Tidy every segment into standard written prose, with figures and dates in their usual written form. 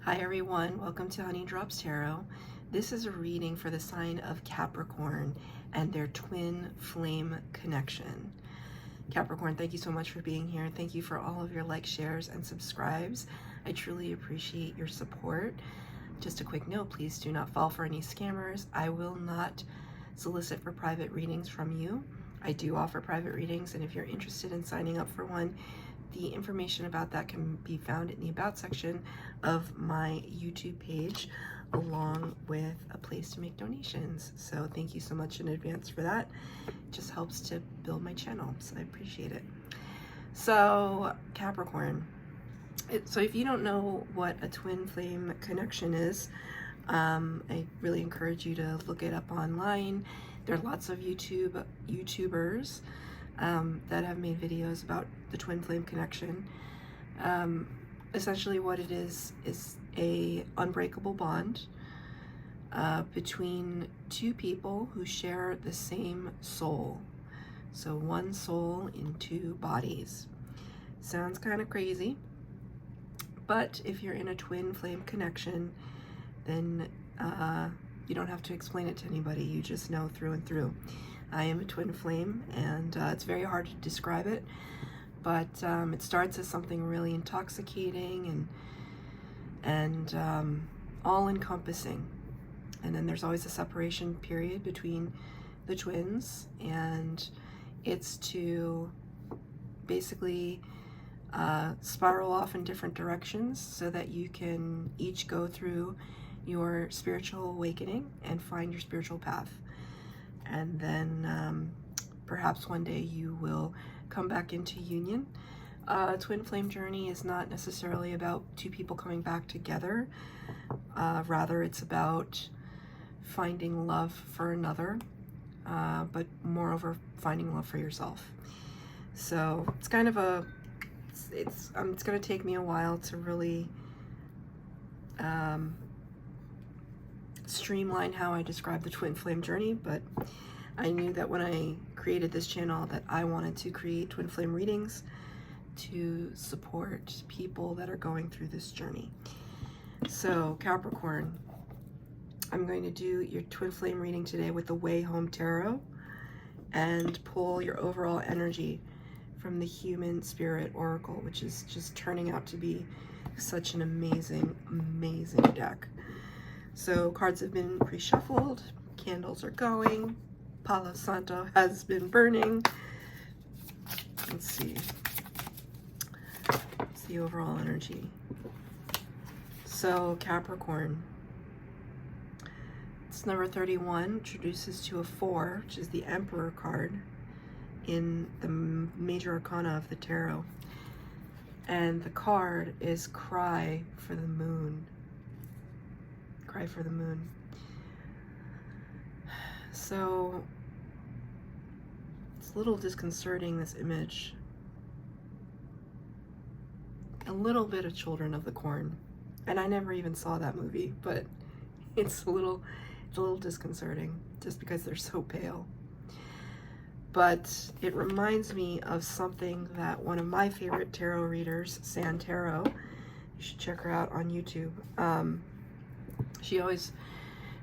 Hi everyone, welcome to Honey Drops Tarot. This is a reading for the sign of Capricorn and their twin flame connection. Capricorn, thank you so much for being here. Thank you for all of your likes, shares, and subscribes. I truly appreciate your support. Just a quick note, please do not fall for any scammers. I will not solicit for private readings from you. I do offer private readings, and if you're interested in signing up for one, the information about that can be found in the About section of my YouTube page, along with a place to make donations. So thank you so much in advance for that. It just helps to build my channel, so I appreciate it. So Capricorn, so if you don't know what a twin flame connection is, I really encourage you to look it up online. There are lots of YouTubers that have made videos about the twin flame connection. Essentially what it is a unbreakable bond between two people who share the same soul. So one soul in two bodies. Sounds kind of crazy, but if you're in a twin flame connection, then you don't have to explain it to anybody. You just know through and through. I am a twin flame, and it's very hard to describe it, but it starts as something really intoxicating and all-encompassing. And then there's always a separation period between the twins, and it's to basically spiral off in different directions so that you can each go through your spiritual awakening and find your spiritual path. And then perhaps one day you will come back into union. Twin flame journey is not necessarily about two people coming back together. Rather, it's about finding love for another, but moreover, finding love for yourself. So it's kind of it's going to take me a while to really streamline how I describe the twin flame journey, but I knew that when I created this channel that I wanted to create twin flame readings to support people that are going through this journey. So Capricorn, I'm going to do your twin flame reading today with the Way Home Tarot and pull your overall energy from the Human Spirit Oracle, which is just turning out to be such an amazing, amazing deck. So cards have been pre-shuffled, candles are going, Palo Santo has been burning. Let's see. What's the overall energy? So Capricorn, it's number 31, introduces to a 4, which is the Emperor card in the major arcana of the tarot. And the card is Cry for the Moon. Cry for the moon. So it's a little disconcerting, this image. A little bit of Children of the Corn, and I never even saw that movie, but it's a little disconcerting just because they're so pale. But it reminds me of something that one of my favorite tarot readers, San Tarot, you should check her out on YouTube. She always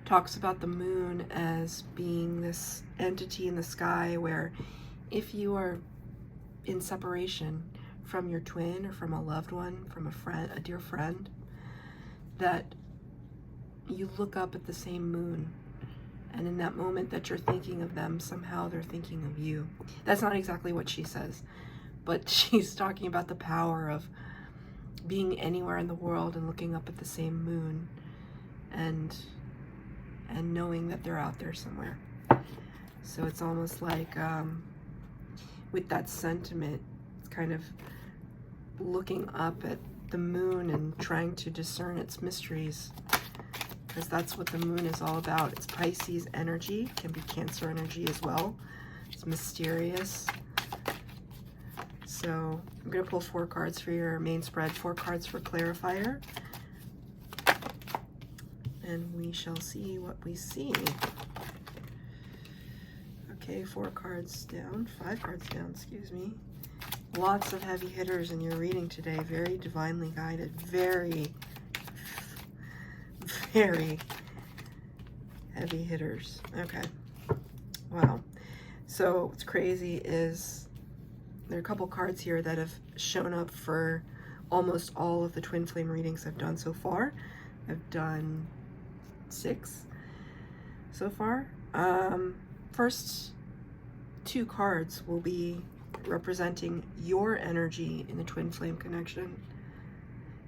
talks about the moon as being this entity in the sky where if you are in separation from your twin or from a loved one, from a friend, a dear friend, that you look up at the same moon, and in that moment that you're thinking of them, somehow they're thinking of you. That's not exactly what she says, but she's talking about the power of being anywhere in the world and looking up at the same moon and knowing that they're out there somewhere. So it's almost like with that sentiment, it's kind of looking up at the moon and trying to discern its mysteries, because that's what the moon is all about. It's Pisces energy, can be Cancer energy as well. It's mysterious. So I'm going to pull 4 cards for your main spread, 4 cards for clarifier, and we shall see what we see. Okay, 4 cards down, 5 cards down, excuse me. Lots of heavy hitters in your reading today. Very divinely guided, very Very heavy hitters. Okay. Wow. So what's crazy is there are a couple cards here that have shown up for almost all of the twin flame readings I've done so far. I've done 6 so far. First 2 cards will be representing your energy in the twin flame connection.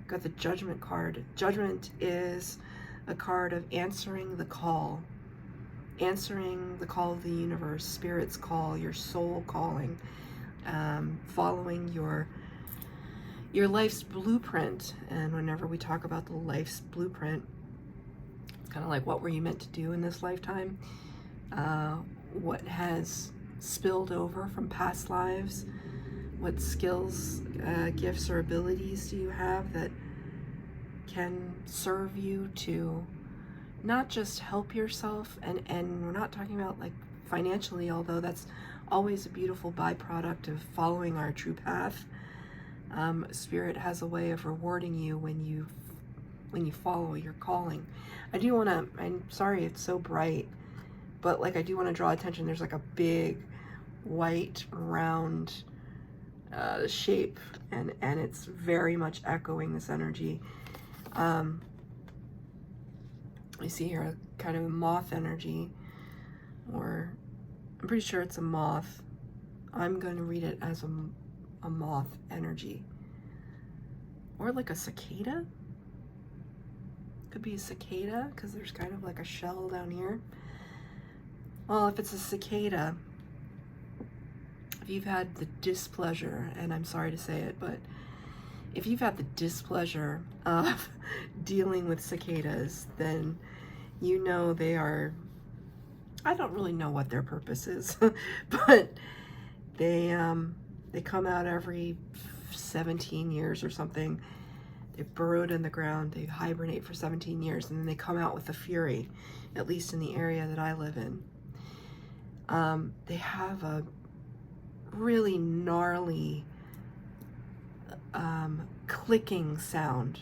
Got the Judgment card. Judgment is a card of answering the call of the universe, Spirit's call, your soul calling, following your life's blueprint. And whenever we talk about the life's blueprint, it's kind of like, what were you meant to do in this lifetime? What has spilled over from past lives? What skills, gifts, or abilities do you have that can serve you to not just help yourself, and we're not talking about like financially, although that's always a beautiful byproduct of following our true path. Spirit has a way of rewarding you when you follow your calling. I'm sorry it's so bright, but like I do want to draw attention. There's like a big white round shape, and it's very much echoing this energy. I see here a kind of a moth energy, or I'm pretty sure it's a moth. I'm going to read it as a moth energy, or like a cicada. Could be a cicada because there's kind of like a shell down here. Well, if it's a cicada, if you've had the displeasure, and I'm sorry to say it, but if you've had the displeasure of dealing with cicadas, then you know they are, I don't really know what their purpose is, but they come out every 17 years or something. They're burrowed in the ground, they hibernate for 17 years, and then they come out with a fury, at least in the area that I live in. They have a really gnarly clicking sound,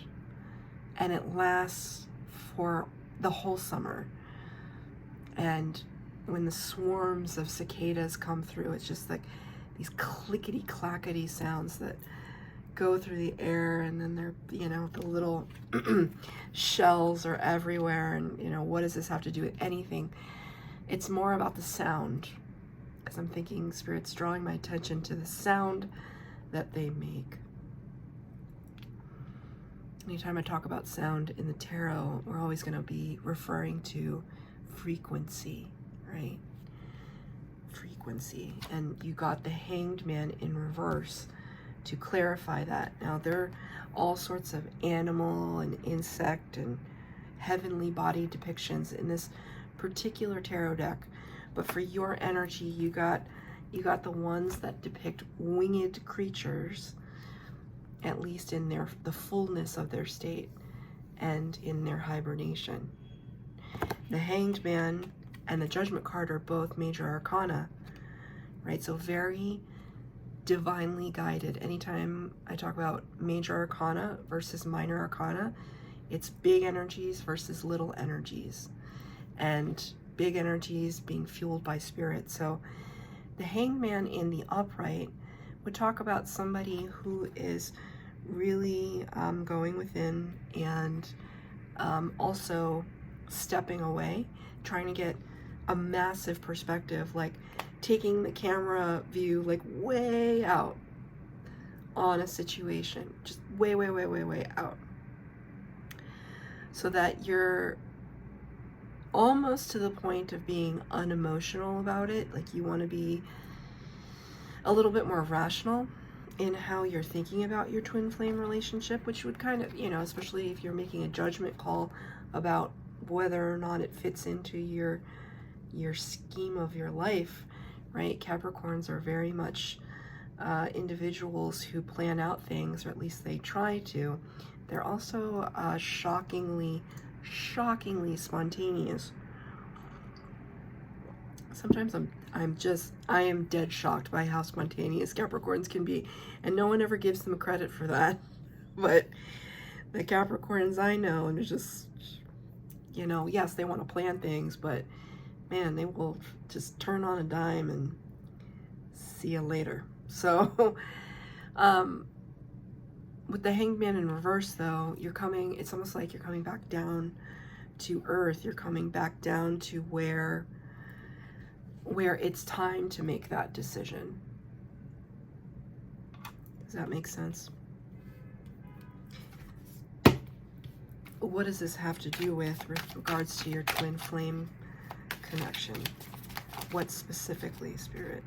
and it lasts for the whole summer. And when the swarms of cicadas come through, it's just like these clickety clackety sounds that go through the air, and then they're, the little shells are everywhere, and what does this have to do with anything? It's more about the sound, because I'm thinking Spirit's drawing my attention to the sound that they make. Anytime I talk about sound in the tarot, we're always going to be referring to frequency, right? Frequency. And you got the Hanged Man in reverse to clarify that. Now, there are all sorts of animal and insect and heavenly body depictions in this particular tarot deck, but for your energy, you got the ones that depict winged creatures, at least in the fullness of their state and in their hibernation. The Hanged Man and the Judgment card are both major arcana, right? So very divinely guided. Anytime I talk about major arcana versus minor arcana, it's big energies versus little energies, and big energies being fueled by Spirit. So the Hanged Man in the upright would talk about somebody who is really going within, and also stepping away, trying to get a massive perspective, like taking the camera view like way out on a situation, just way out, so that you're almost to the point of being unemotional about it. Like you want to be a little bit more rational in how you're thinking about your twin flame relationship, which would kind of, especially if you're making a judgment call about whether or not it fits into your scheme of your life, right? Capricorns are very much individuals who plan out things, or at least they try to. They're also shockingly spontaneous. Sometimes I am dead shocked by how spontaneous Capricorns can be, and no one ever gives them credit for that. But the Capricorns I know, and it's just You know, yes, they want to plan things, but man, they will just turn on a dime and see you later. So, with the Hanged Man in reverse, though, it's almost like you're coming back down to earth. You're coming back down to where it's time to make that decision. Does that make sense? What does this have to do with regards to your twin flame connection? What specifically, Spirit?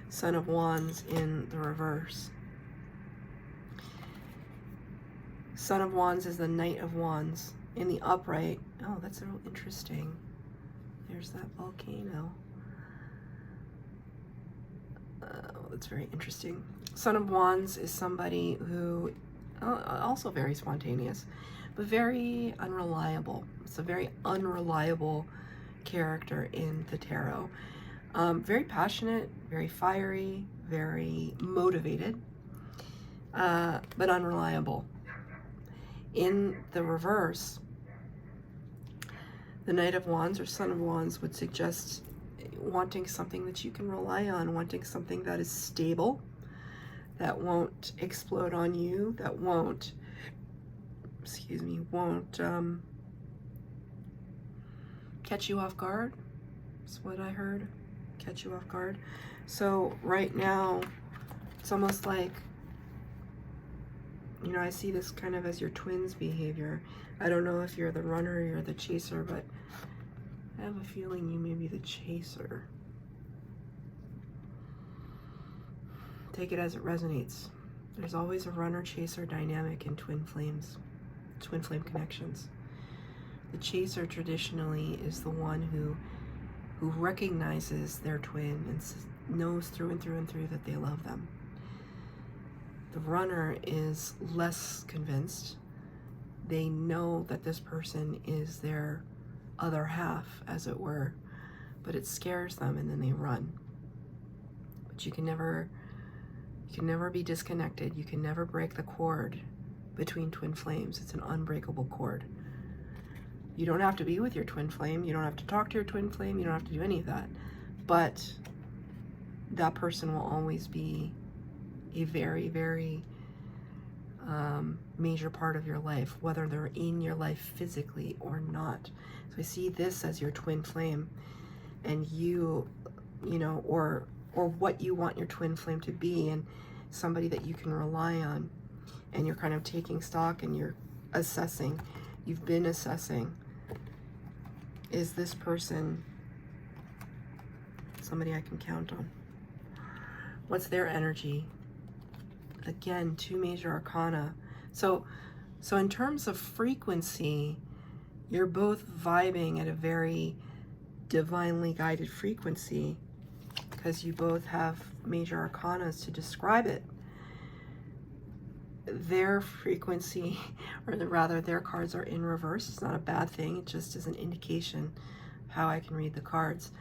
Son of Wands in the reverse. Son of Wands is the Knight of Wands. In the upright, oh, that's real interesting. There's that volcano. That's very interesting. Son of Wands is somebody who, also very spontaneous, but very unreliable. It's a very unreliable character in the tarot. Very passionate, very fiery, very motivated, but unreliable. In the reverse, the Knight of Wands or Son of Wands would suggest wanting something that you can rely on, wanting something that is stable, that won't explode on you, that won't catch you off guard. That's what I heard. Catch you off guard. So right now, it's almost like, you know, I see this kind of as your twin's behavior. I don't know if you're the runner or you're the chaser, but I have a feeling you may be the chaser. Take it as it resonates. There's always a runner-chaser dynamic in twin flames, twin flame connections. The chaser traditionally is the one who recognizes their twin and knows through and through and through that they love them. The runner is less convinced. They know that this person is their other half, as it were, but it scares them and then they run. But you can never be disconnected. You can never break the cord between twin flames. It's an unbreakable cord. You don't have to be with your twin flame. You don't have to talk to your twin flame. You don't have to do any of that. But that person will always be a very, very major part of your life, whether they're in your life physically or not. So I see this as your twin flame, and you know, or what you want your twin flame to be, and somebody that you can rely on, and you're kind of taking stock and you're assessing. You've been assessing. Is this person somebody I can count on? What's their energy? Again, 2 major arcana. So in terms of frequency, you're both vibing at a very divinely guided frequency because you both have major arcanas to describe it. Their frequency, or rather their cards are in reverse. It's not a bad thing. It just is an indication how I can read the cards.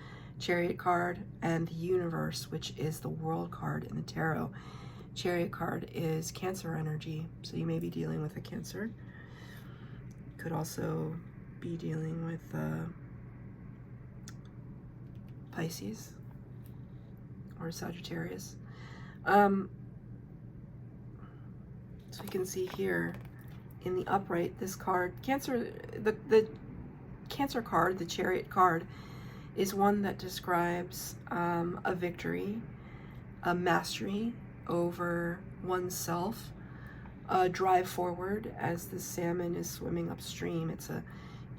Chariot card and the Universe, which is the World card in the tarot. Chariot card is Cancer energy, so you may be dealing with a Cancer. Could also be dealing with Pisces or Sagittarius. So you can see here in the upright, this card, Cancer, the Cancer card, the Chariot card, is one that describes a victory, a mastery over oneself, a drive forward as the salmon is swimming upstream.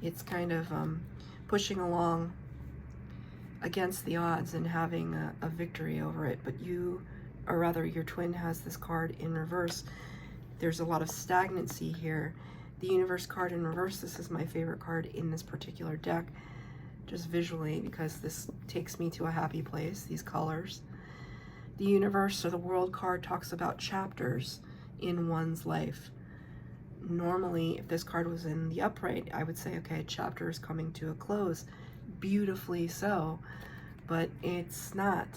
It's kind of pushing along against the odds and having a victory over it. But you, or rather your twin, has this card in reverse. There's a lot of stagnancy here. The Universe card in reverse, this is my favorite card in this particular deck, just visually, because this takes me to a happy place, these colors. The Universe or the World card talks about chapters in one's life. Normally, if this card was in the upright, I would say, okay, a chapter is coming to a close. Beautifully so, but it's not.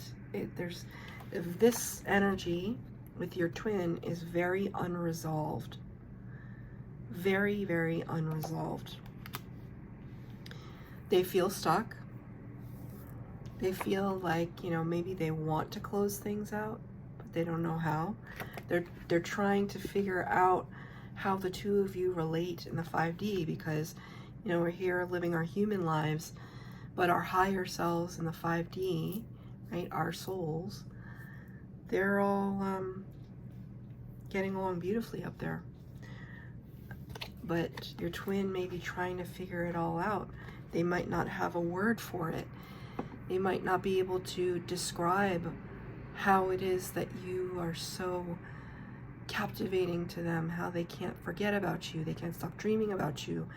This energy with your twin is very unresolved. Very, very unresolved. They feel stuck. They feel like, you know, maybe they want to close things out, but they don't know how. They're trying to figure out how the two of you relate in the 5D, because, you know, we're here living our human lives, but our higher selves in the 5D, right, our souls, they're all getting along beautifully up there. But your twin may be trying to figure it all out. They might not have a word for it. They might not be able to describe how it is that you are so captivating to them, how they can't forget about you, they can't stop dreaming about you,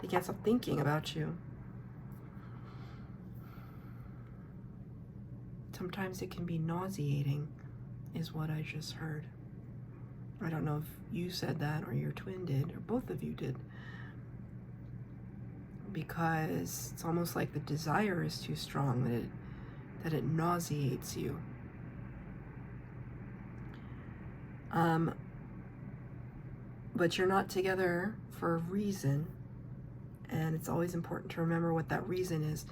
they can't stop thinking about you. Sometimes it can be nauseating, is what I just heard. I don't know if you said that or your twin did, or both of you did. Because it's almost like the desire is too strong, that it nauseates you. But you're not together for a reason, and it's always important to remember what that reason is.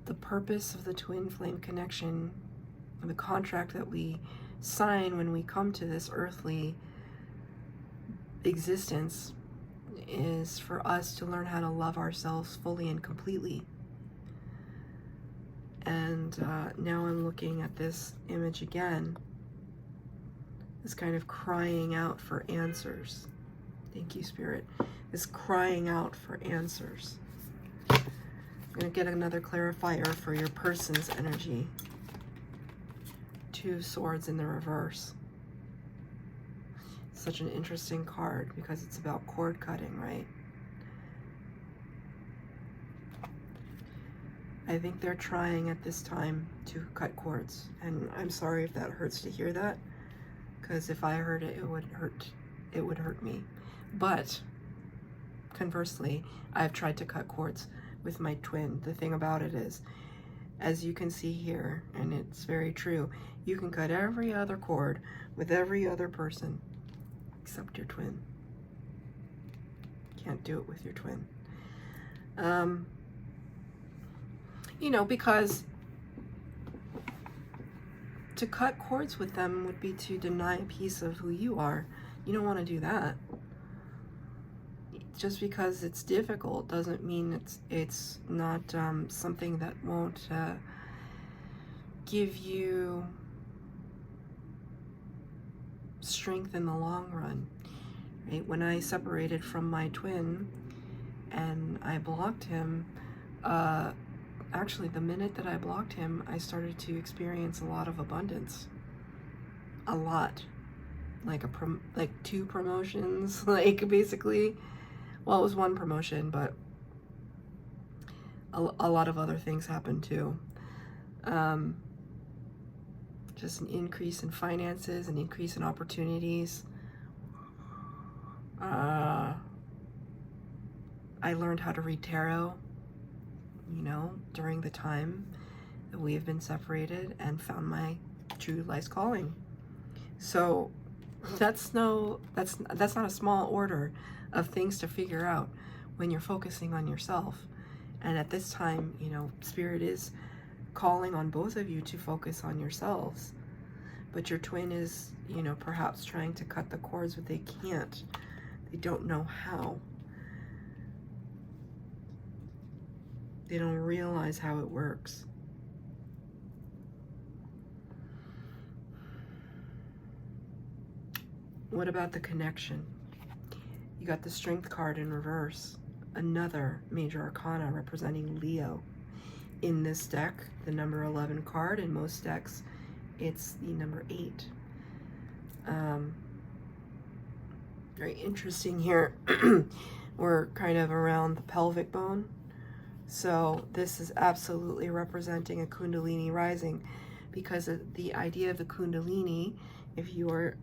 The purpose of the twin flame connection, the contract that we sign when we come to this earthly existence, is for us to learn how to love ourselves fully and completely. And now I'm looking at this image again, this kind of crying out for answers. Thank you, Spirit. This crying out for answers. I'm going to get another clarifier for your person's energy. 2 swords in the reverse. Such an interesting card because it's about cord cutting, right? I think they're trying at this time to cut cords, and I'm sorry if that hurts to hear that, because if I heard it, it would hurt me. But conversely, I've tried to cut cords with my twin. The thing about it is, as you can see here, and it's very true, you can cut every other cord with every other person except your twin. Can't do it with your twin. You know, because to cut cords with them would be to deny a piece of who you are. You don't want to do that. Just because it's difficult doesn't mean it's not something that won't give you strength in the long run. Right? When I separated from my twin and I blocked him, actually the minute that I blocked him, I started to experience a lot of abundance. A lot. Like like 2 promotions, like basically. Well, it was 1 promotion, but a lot of other things happened too. Just an increase in finances, an increase in opportunities. I learned how to read tarot, you know, during the time that we have been separated, and found my true life's calling. So that's not a small order of things to figure out when you're focusing on yourself. And at this time, you know, Spirit is calling on both of you to focus on yourselves. But your twin is, you know, perhaps trying to cut the cords, but they can't. They don't know how. They don't realize how it works. What about the connection? You got the Strength card in reverse, another major arcana representing Leo. In this deck, the number 11 card, in most decks, it's the number 8. Very interesting here. We're kind of around the pelvic bone. So this is absolutely representing a Kundalini rising, because of the idea of the Kundalini, if you are,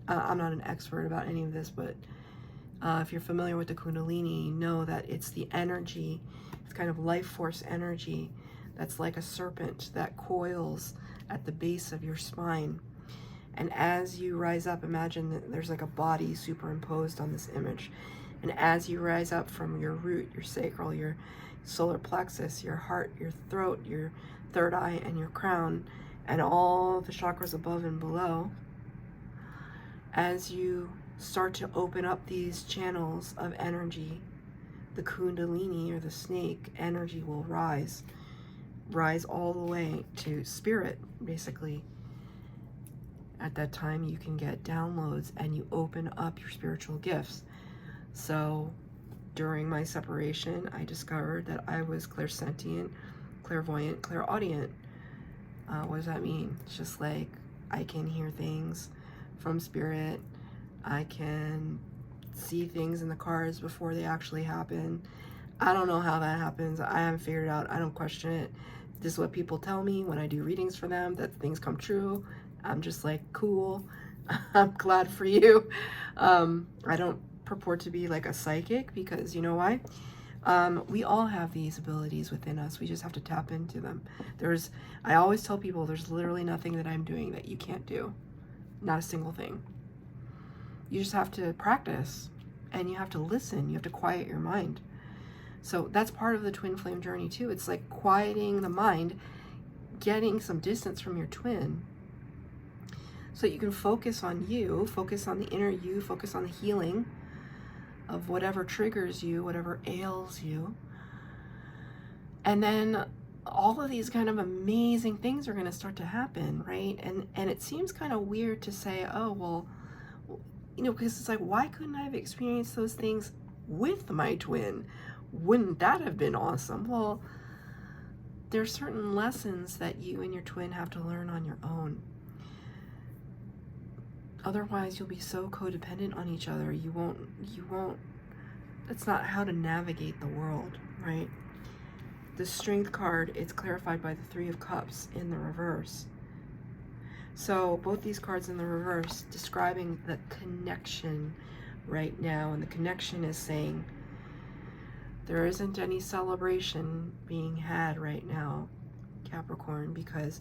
I'm not an expert about any of this, but if you're familiar with the Kundalini, you know that it's the energy, it's kind of life force energy that's like a serpent that coils at the base of your spine. And as you rise up, imagine that there's like a body superimposed on this image. And as you rise up from your root, your sacral, your solar plexus, your heart, your throat, your third eye, and your crown, and all the chakras above and below, as you start to open up these channels of energy, the kundalini, or the snake energy, will rise all the way to spirit, basically. At that time, you can get downloads and you open up your spiritual gifts. So during my separation, I discovered that I was clairsentient, clairvoyant, clairaudient. What does that mean? It's just like I can hear things from spirit. I can see things in the cards before they actually happen. I don't know how that happens. I haven't figured it out. I don't question it. This is what people tell me when I do readings for them, that things come true. I'm just like, cool. I'm glad for you. I don't purport to be like a psychic, because you know why? We all have these abilities within us. We just have to tap into them. I always tell people there's literally nothing that I'm doing that you can't do. Not a single thing. You just have to practice, and you have to listen. You have to quiet your mind. So that's part of the twin flame journey too. It's like quieting the mind, getting some distance from your twin, so that you can focus on you, focus on the inner you, focus on the healing of whatever triggers you, whatever ails you. And then all of these kind of amazing things are going to start to happen, right? And it seems kind of weird to say, oh, well, you know, because it's like, why couldn't I have experienced those things with my twin? Wouldn't that have been awesome? Well, there are certain lessons that you and your twin have to learn on your own. Otherwise, you'll be so codependent on each other. You won't, that's not how to navigate the world, right? The Strength card, it's clarified by the Three of Cups in the reverse. So both these cards in the reverse describing the connection right now. And the connection is saying there isn't any celebration being had right now, Capricorn, because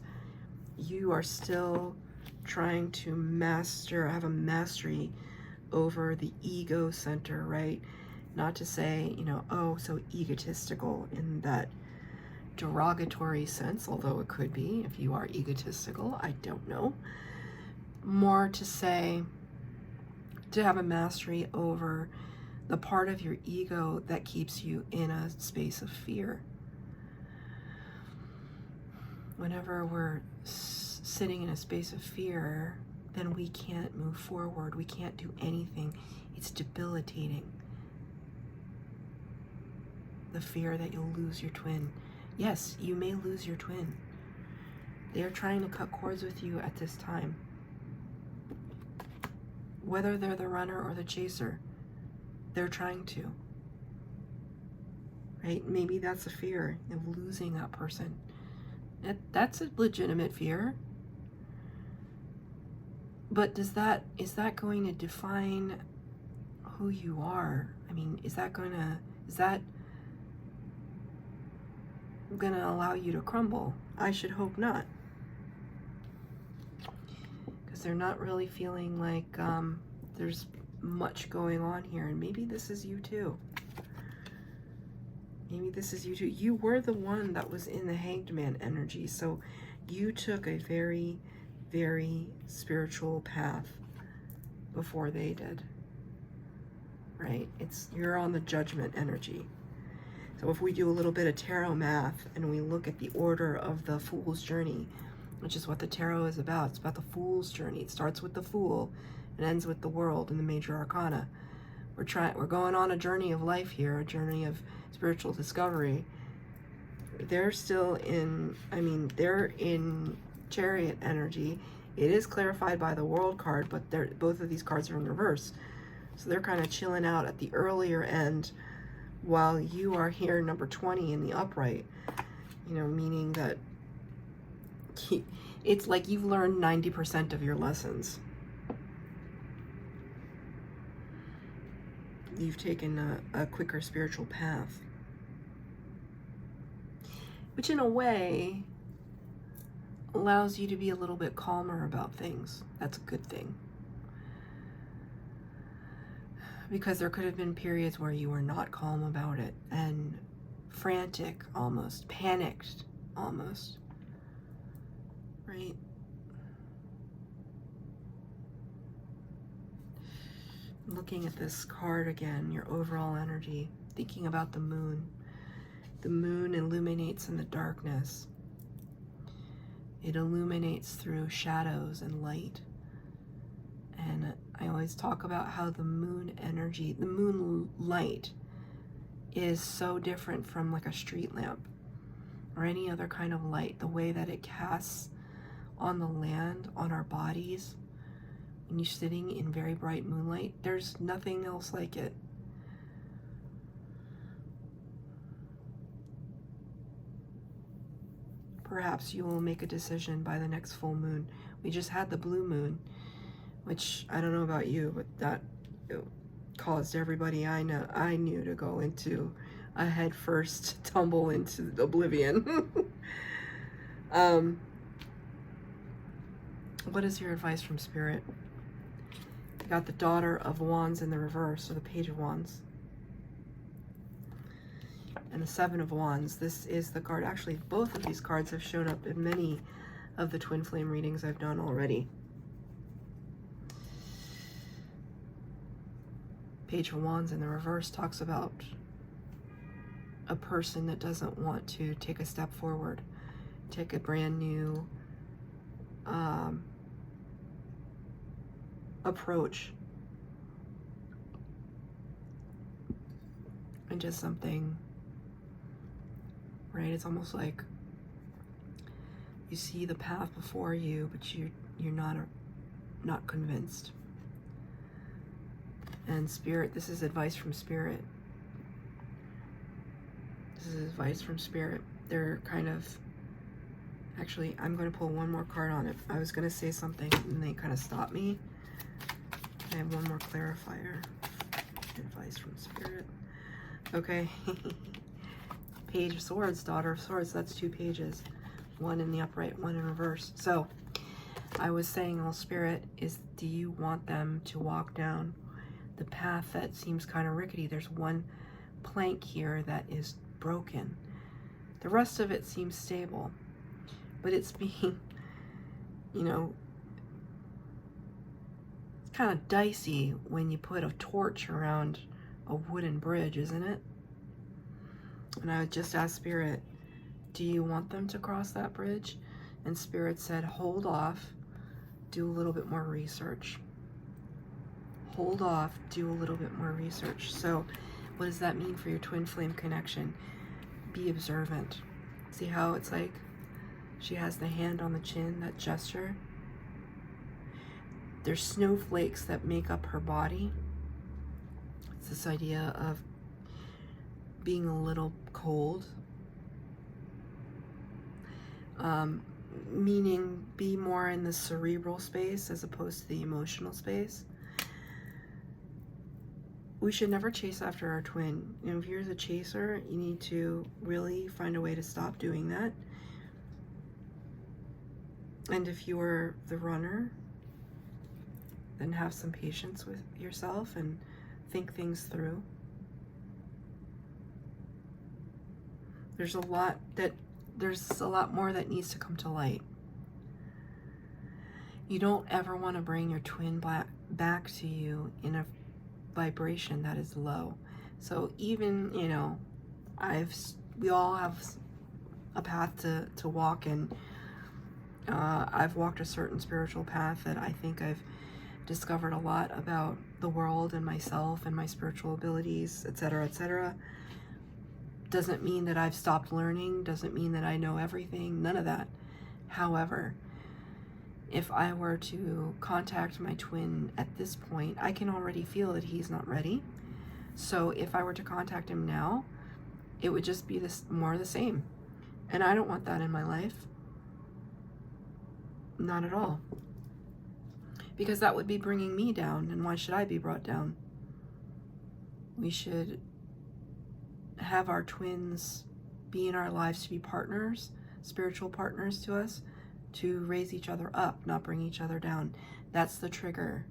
you are still trying to have a mastery over the ego center, right? Not to say, you know, oh, so egotistical in that derogatory sense, although it could be if you are egotistical, I don't know. More to say, to have a mastery over the part of your ego that keeps you in a space of fear. Whenever we're sitting in a space of fear, then we can't move forward. We can't do anything. It's debilitating. The fear that you'll lose your twin. Yes, you may lose your twin. They're trying to cut cords with you at this time. Whether they're the runner or the chaser, they're trying to. Right? Maybe that's a fear of losing that person. That's a legitimate fear. But is that going to define who you are? I mean, is that going to allow you to crumble? I should hope not. Because they're not really feeling like there's much going on here. And maybe this is you too. Maybe this is you too. You were the one that was in the Hanged Man energy. So you took a very, very spiritual path before they did. Right? You're on the Judgment energy. So if we do a little bit of tarot math and we look at the order of the Fool's journey, which is what the tarot is about. It's about the Fool's journey. It starts with the Fool and ends with the World in the major arcana. We're going on a journey of life here, a journey of spiritual discovery. They're still in, they're in Chariot energy. It is clarified by the World card, but both of these cards are in reverse. So they're kind of chilling out at the earlier end, while you are here, number 20 in the upright, meaning that it's like you've learned 90% of your lessons. You've taken a quicker spiritual path, which in a way allows you to be a little bit calmer about things. That's a good thing. Because there could have been periods where you were not calm about it and frantic almost, panicked almost, right? Looking at this card again, your overall energy, thinking about the moon. The moon illuminates in the darkness. It illuminates through shadows and light. And I always talk about how the moon energy, the moon light is so different from like a street lamp or any other kind of light. The way that it casts on the land, on our bodies, when you're sitting in very bright moonlight, there's nothing else like it. Perhaps you will make a decision by the next full moon. We just had the blue moon, which I don't know about you, but that caused everybody I knew to go into a head first tumble into oblivion. What is your advice from Spirit? You got the Daughter of Wands in the reverse, or the Page of Wands. And the Seven of Wands. This is the card. Actually, both of these cards have shown up in many of the twin flame readings I've done already. Page of Wands in the reverse talks about a person that doesn't want to take a step forward, take a brand new approach into something, right? It's almost like you see the path before you, but you're not convinced. And Spirit, this is advice from Spirit. This is advice from Spirit. They're kind of, actually, I'm going to pull one more card on it. I was going to say something and they kind of stopped me. I have one more clarifier. Advice from Spirit. Okay. Page of Swords, Daughter of Swords. That's 2 pages. One in the upright, one in reverse. So I was saying, all Spirit is, do you want them to walk down the path that seems kind of rickety? There's one plank here that is broken. The rest of it seems stable, but it's being, you know, it's kind of dicey when you put a torch around a wooden bridge, isn't it? And I would just ask Spirit, do you want them to cross that bridge? And Spirit said, hold off, do a little bit more research. Hold off, do a little bit more research. So what does that mean for your twin flame connection? Be observant. See how it's like she has the hand on the chin, that gesture? There's snowflakes that make up her body. It's this idea of being a little cold. Meaning be more in the cerebral space as opposed to the emotional space. We should never chase after our twin. You know, if you're the chaser, you need to really find a way to stop doing that. And if you're the runner, then have some patience with yourself and think things through. There's a lot more that needs to come to light. You don't ever want to bring your twin back to you in a vibration that is low. So even, you know, we all have a path to walk, and I've walked a certain spiritual path that I think I've discovered a lot about the world and myself and my spiritual abilities, etc., etc. Doesn't mean that I've stopped learning, doesn't mean that I know everything, none of that. However, if I were to contact my twin at this point, I can already feel that he's not ready. So if I were to contact him now, it would just be more of the same. And I don't want that in my life. Not at all. Because that would be bringing me down, and why should I be brought down? We should have our twins be in our lives to be partners, spiritual partners to us, to raise each other up, not bring each other down. That's the trigger.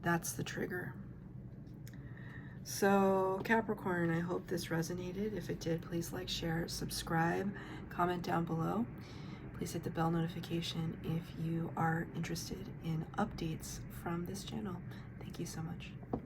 That's the trigger. So Capricorn, I hope this resonated. If it did, please like, share, subscribe, comment down below. Please hit the bell notification if you are interested in updates from this channel. Thank you so much.